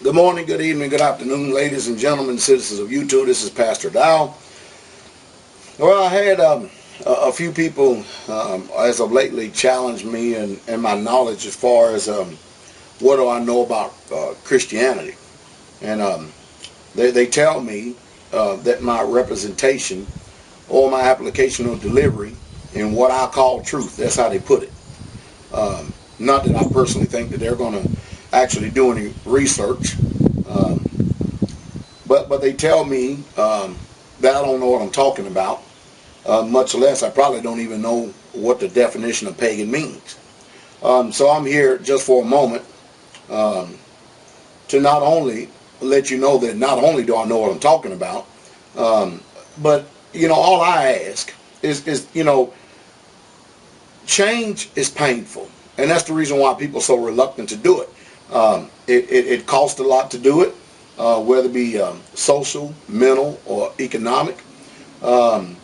Good morning, good evening, good afternoon, ladies and gentlemen, citizens of YouTube. This is Pastor Dowell. Well, I had a few people as of lately challenge me and my knowledge as far as what do I know about Christianity. And they tell me that my representation or my application or delivery in what I call truth, that's how they put it. Not that I personally think that they're going to actually do any research, but they tell me that I don't know what I'm talking about, much less I probably don't even know what the definition of pagan means. So I'm here just for a moment to not only let you know that not only do I know what I'm talking about, but all I ask is change is painful, and that's the reason why people are so reluctant to do it. It costs a lot to do it, whether it be social, mental, or economic. You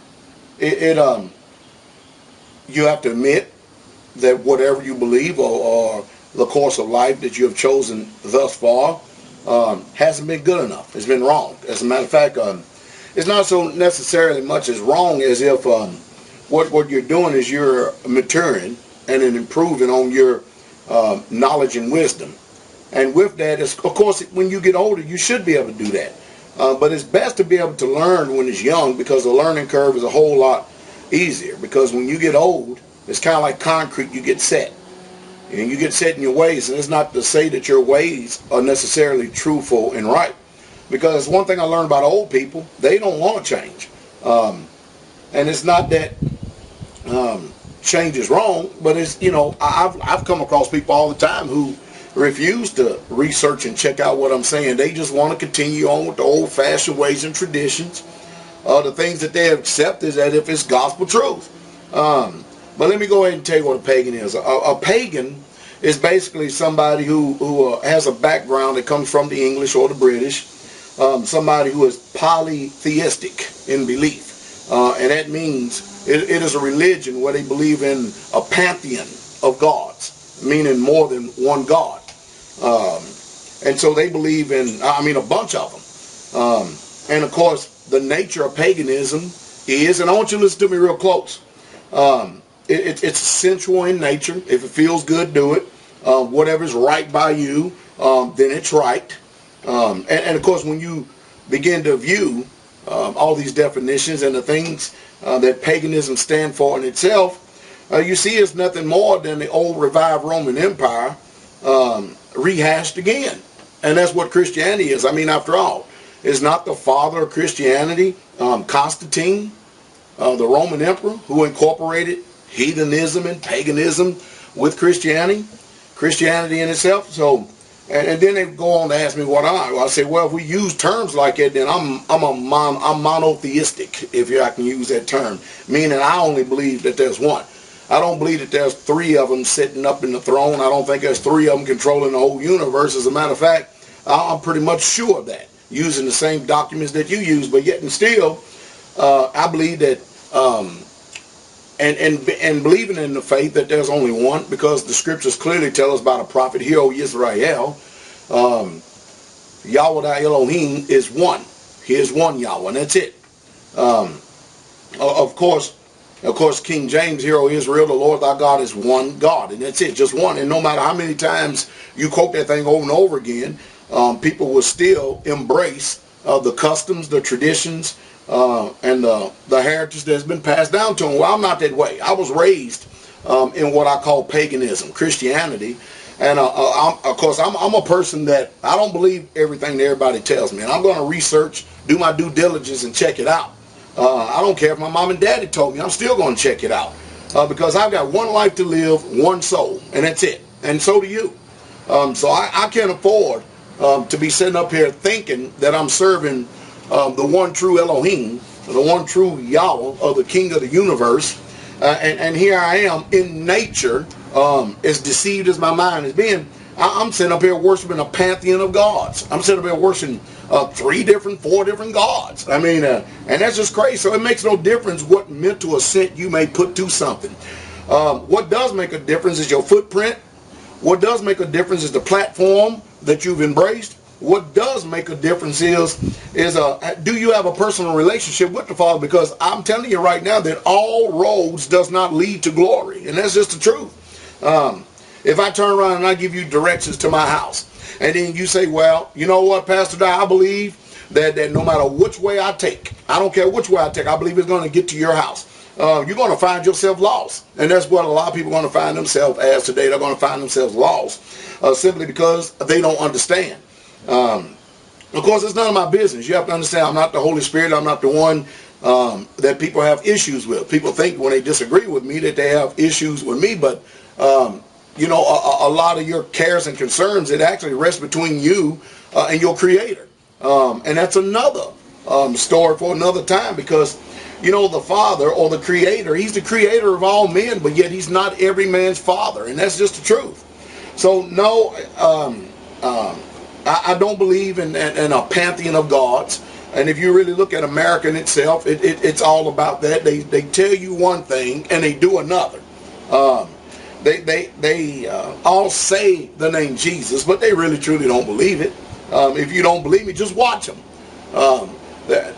have to admit that whatever you believe or the course of life that you have chosen thus far hasn't been good enough. It's been wrong. As a matter of fact, it's not so necessarily much as wrong as if what you're doing is you're maturing and improving on your knowledge and wisdom. And with that, of course, when you get older, you should be able to do that. But it's best to be able to learn when it's young, because the learning curve is a whole lot easier. Because when you get old, it's kind of like concrete. You get set. And you get set in your ways. And it's not to say that your ways are necessarily truthful and right. Because one thing I learned about old people, they don't want to change. And it's not that change is wrong, but it's, I've come across people all the time who refuse to research and check out what I'm saying. They just want to continue on with the old-fashioned ways and traditions, the things that they accept as if it's gospel truth. But let me go ahead and tell you what a pagan is. A pagan is basically somebody who has a background that comes from the English or the British, somebody who is polytheistic in belief. And that means it is a religion where they believe in a pantheon of gods, meaning more than one god. And so they believe in, a bunch of them. And of course, the nature of paganism is, and I want you to listen to me real close, it's sensual in nature. If it feels good, do it. Whatever's right by you, then it's right. And of course, when you begin to view all these definitions and the things that paganism stand for in itself, you see it's nothing more than the old revived Roman Empire rehashed again. And that's what Christianity is. After all, is not the father of Christianity Constantine, the Roman emperor, who incorporated heathenism and paganism with Christianity in itself? So, and then they go on to ask me what I say, well, if we use terms like that, then I'm monotheistic, if I can use that term, meaning I only believe that there's one. I don't believe that there's three of them sitting up in the throne. I don't think there's three of them controlling the whole universe. As a matter of fact, I'm pretty much sure of that, using the same documents that you use. But yet and still, I believe that, and believing in the faith that there's only one, because the scriptures clearly tell us about a prophet, Hear, O Yisrael, Yahweh Elohim is one. He is one Yahweh, and that's it. Of course, King James, Hear, O Israel, the Lord thy God is one God, and that's it, just one. And no matter how many times you quote that thing over and over again, people will still embrace the customs, the traditions, and the heritage that's been passed down to them. Well, I'm not that way. I was raised in what I call paganism, Christianity, and of course, I'm a person that I don't believe everything that everybody tells me, and I'm going to research, do my due diligence, and check it out. I don't care if my mom and daddy told me, I'm still going to check it out, because I've got one life to live, one soul, and that's it. And so do you. So I can't afford to be sitting up here thinking that I'm serving the one true Elohim, the one true Yahweh, or the King of the universe, and here I am in nature, as deceived as my mind has been. I'm sitting up here worshiping a pantheon of gods. I'm sitting up here worshiping 4 different gods. And that's just crazy. So it makes no difference what mental assent you may put to something. What does make a difference is your footprint. What does make a difference is the platform that you've embraced. what does make a difference is do you have a personal relationship with the Father? Because I'm telling you right now that all roads does not lead to glory, and that's just the truth. If I turn around and I give you directions to my house, and then you say, well, you know what, Pastor Dowell, I believe that no matter which way I take, I don't care which way I take, I believe it's going to get to your house. You're going to find yourself lost. And that's what a lot of people are going to find themselves as today. They're going to find themselves lost simply because they don't understand. Of course, it's none of my business. You have to understand, I'm not the Holy Spirit. I'm not the one that people have issues with. People think when they disagree with me that they have issues with me, but you know, a lot of your cares and concerns, it actually rests between you and your Creator. And that's another story for another time, because, you know, the Father or the Creator, He's the Creator of all men, but yet He's not every man's Father, and that's just the truth. So, no, I don't believe in a pantheon of gods. And if you really look at America in itself, it's all about that. They tell you one thing and they do another. They all say the name Jesus, but they really truly don't believe it. If you don't believe me, just watch them.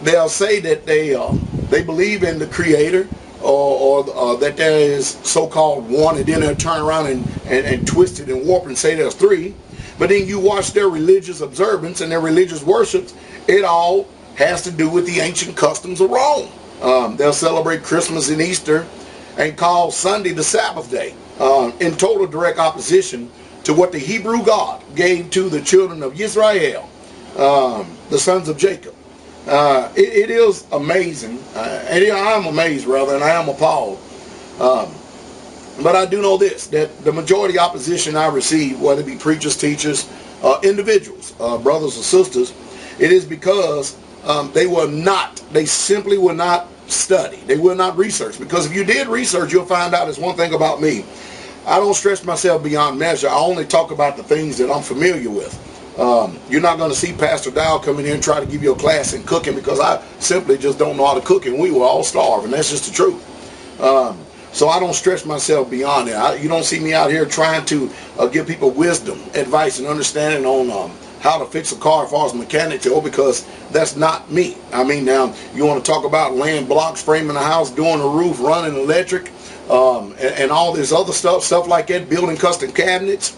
They'll say that they believe in the Creator, or that there is so-called one, and then they'll turn around and twist it and warp it and say there's three. But then you watch their religious observance and their religious worships, it all has to do with the ancient customs of Rome. They'll celebrate Christmas and Easter and call Sunday the Sabbath day, in total direct opposition to what the Hebrew God gave to the children of Israel, the sons of Jacob. It is amazing, and I'm amazed rather, and I am appalled. But I do know this, that the majority opposition I receive, whether it be preachers, teachers, individuals, brothers or sisters, it is because they simply will not study. They will not research. Because if you did research, you'll find out there's one thing about me. I don't stretch myself beyond measure. I only talk about the things that I'm familiar with. You're not going to see Pastor Dowell come in here and try to give you a class in cooking, because I simply just don't know how to cook, and we will all starve, and that's just the truth. So I don't stretch myself beyond that. You don't see me out here trying to give people wisdom, advice, and understanding on how to fix a car as far as mechanics go, because that's not me. I mean, now, you want to talk about laying blocks, framing a house, doing a roof, running electric, and all this other stuff like that, building custom cabinets.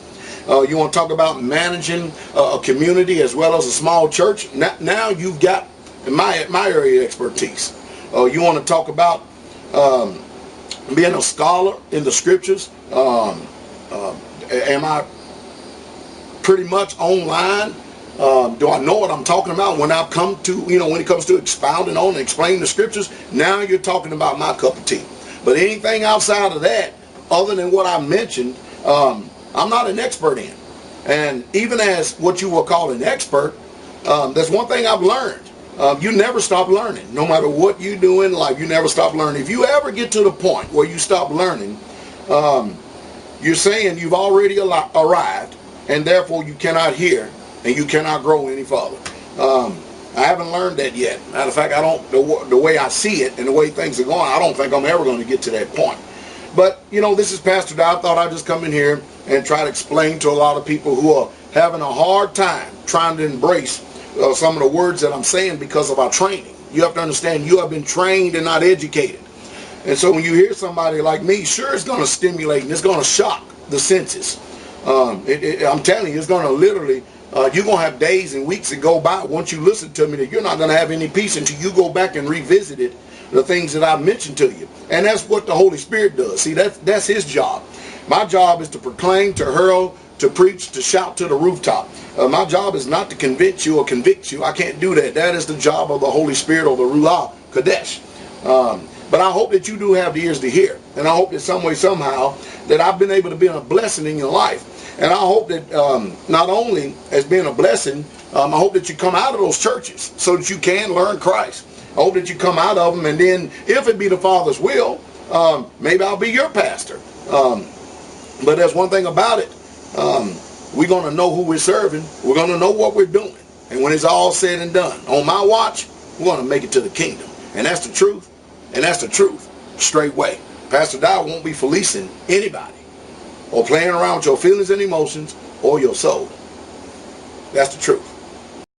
You want to talk about managing a community as well as a small church. Now you've got my area of expertise. You want to talk about being a scholar in the scriptures. Am I pretty much online? Do I know what I'm talking about when I come to, when it comes to expounding on and explaining the scriptures? Now you're talking about my cup of tea. But anything outside of that, other than what I mentioned, I'm not an expert in. And even as what you will call an expert, there's one thing I've learned. You never stop learning. No matter what you do in life, you never stop learning. If you ever get to the point where you stop learning, you're saying you've already arrived, and therefore you cannot hear and you cannot grow any further. I haven't learned that yet. Matter of fact, I don't. The way I see it and the way things are going, I don't think I'm ever going to get to that point. But, this is Pastor Dowell. I thought I'd just come in here and try to explain to a lot of people who are having a hard time trying to embrace some of the words that I'm saying because of our training. You have to understand, you have been trained and not educated. And so when you hear somebody like me, sure, it's going to stimulate and it's going to shock the senses. I'm telling you, it's going to literally, you're going to have days and weeks that go by once you listen to me that you're not going to have any peace until you go back and revisit it, the things that I mentioned to you. And that's what the Holy Spirit does. See, that's His job. My job is to proclaim, to hurl, to preach, to shout to the rooftop. My job is not to convince you or convict you. I can't do that. That is the job of the Holy Spirit or the Ruach Kadesh. But I hope that you do have the ears to hear. And I hope that some way, somehow, that I've been able to be a blessing in your life. And I hope that not only as being a blessing, I hope that you come out of those churches so that you can learn Christ. I hope that you come out of them, and then if it be the Father's will, maybe I'll be your pastor. But there's one thing about it. We're going to know who we're serving. We're going to know what we're doing. And when it's all said and done, on my watch, we're going to make it to the kingdom. And that's the truth. And that's the truth. Straightway. Pastor Dowell won't be fleecing anybody or playing around with your feelings and emotions or your soul. That's the truth.